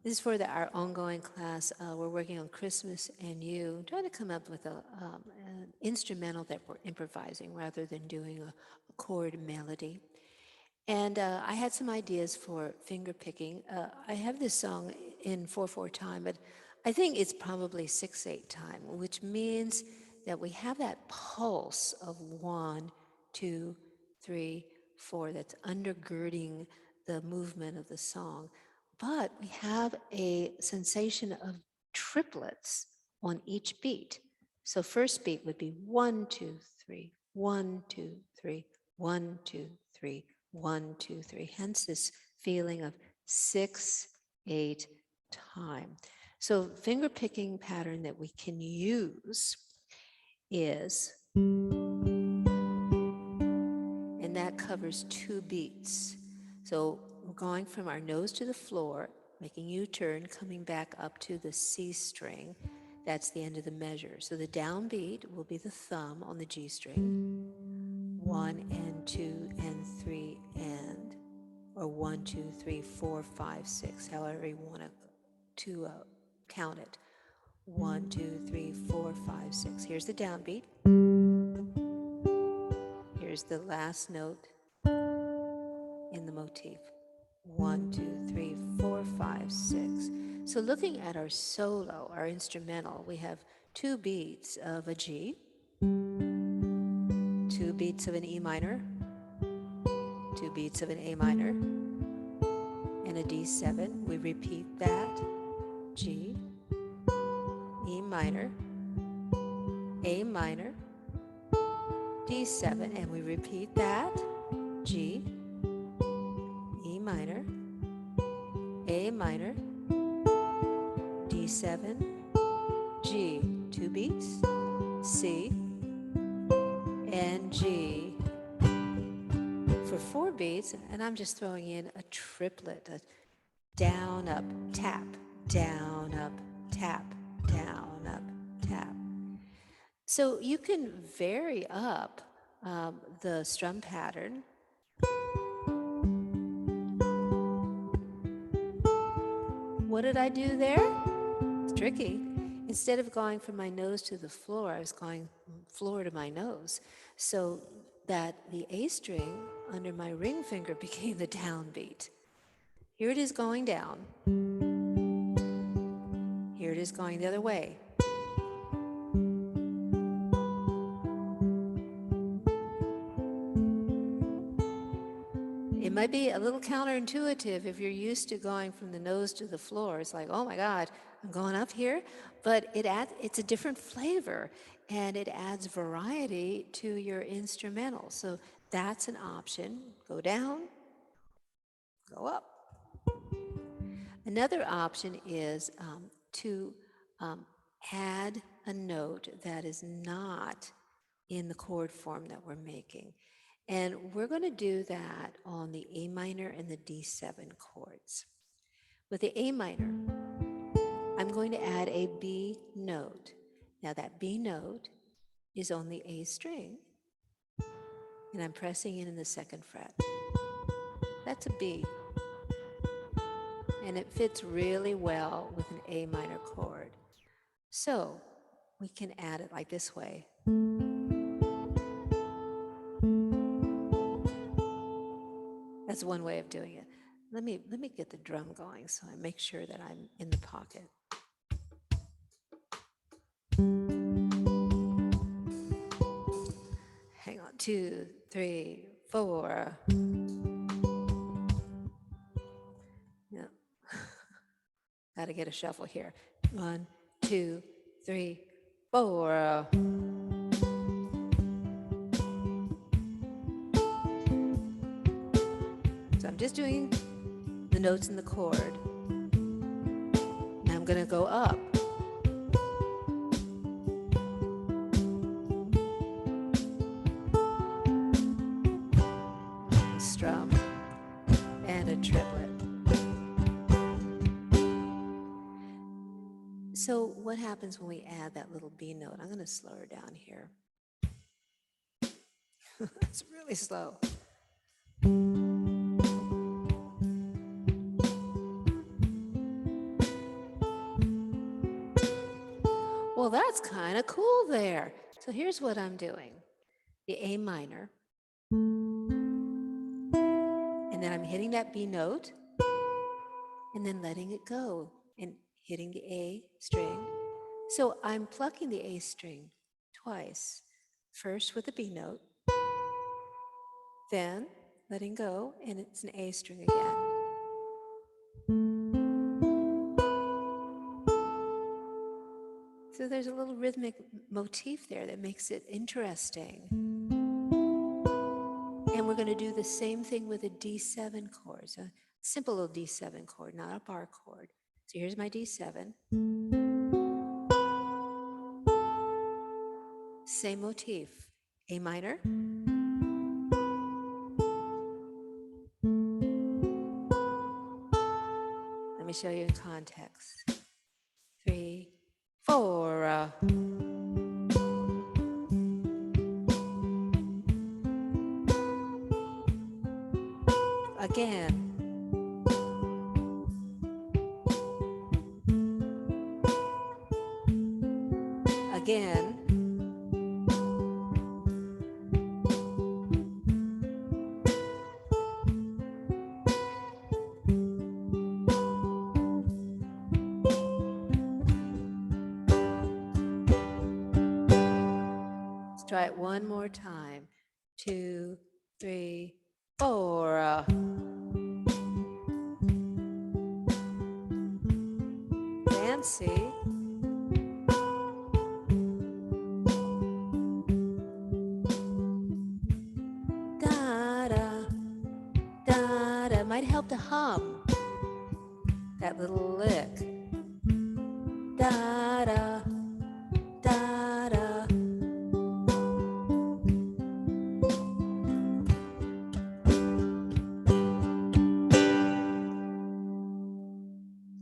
This is for our ongoing class. We're working on Christmas and You, trying to come up with an instrumental that we're improvising rather than doing a chord melody. And I had some ideas for finger picking. I have this song in 4/4 time, but I think it's probably 6/8 time, which means that we have that pulse of 1, 2, 3, 4 that's undergirding the movement of the song. But we have a sensation of triplets on each beat. So first beat would be 1, 2, 3, 1, 2, 3, 1, 2, 3, 1, 2, 3. Hence this feeling of 6/8 time. So finger picking pattern that we can use is, and that covers 2 beats. So we're going from our nose to the floor, making U-turn, coming back up to the C string. That's the end of the measure. So the downbeat will be the thumb on the G string. 1 and 2 and 3 and, or 1, 2, 3, 4, 5, 6, however you want to count it. 1, 2, 3, 4, 5, 6. Here's the downbeat. Here's the last note in the motif. 1, 2, 3, 4, 5, 6. So looking at our solo, our instrumental, we have 2 beats of a G, 2 beats of an E minor, 2 beats of an A minor, and a D7. We repeat that. G, E minor, A minor, D7, and we repeat that. G, E minor, A minor, D7, G, 2 beats, C, and G for 4 beats, and I'm just throwing in a triplet, a down, up, tap, down, up, tap, down, up, tap. So you can vary up the strum pattern. What did I do there? It's tricky. Instead of going from my nose to the floor, I was going floor to my nose. So that the A string under my ring finger became the downbeat. Here it is going down. Here it is going the other way. It might be a little counterintuitive if you're used to going from the nose to the floor. It's like, oh my God, I'm going up here. But it's a different flavor, and it adds variety to your instrumental. So that's an option. Go down, go up. Another option is to add a note that is not in the chord form that we're making. And we're going to do that on the A minor and the D7 chords. With the A minor, I'm going to add a B note. Now that B note is on the A string, and I'm pressing in the 2nd fret. That's a B. And it fits really well with an A minor chord. So we can add it like this way. That's one way of doing it. Let me get the drum going so I make sure that I'm in the pocket. Hang on, 2, 3, 4. Yeah. Gotta get a shuffle here. 1, 2, 3, 4. So I'm just doing the notes in the chord. Now I'm going to go up. Strum and a triplet. So what happens when we add that little B note? I'm going to slow her down here. It's really slow. well, that's kind of cool there. So here's what I'm doing. The A minor, and then I'm hitting that B note, and then letting it go and hitting the A string. So I'm plucking the A string twice. First with the B note, then letting go, and it's an A string again. So there's a little rhythmic motif there that makes it interesting. And we're going to do the same thing with a D7 chord. So simple little D7 chord, not a bar chord. So here's my D7. Same motif. A minor. Let me show you in context. 3, 4. Again. Again. Let's try it one more time. 2, 3, 4. Fancy. Da-da, da-da. Might help to hum that little lick. Da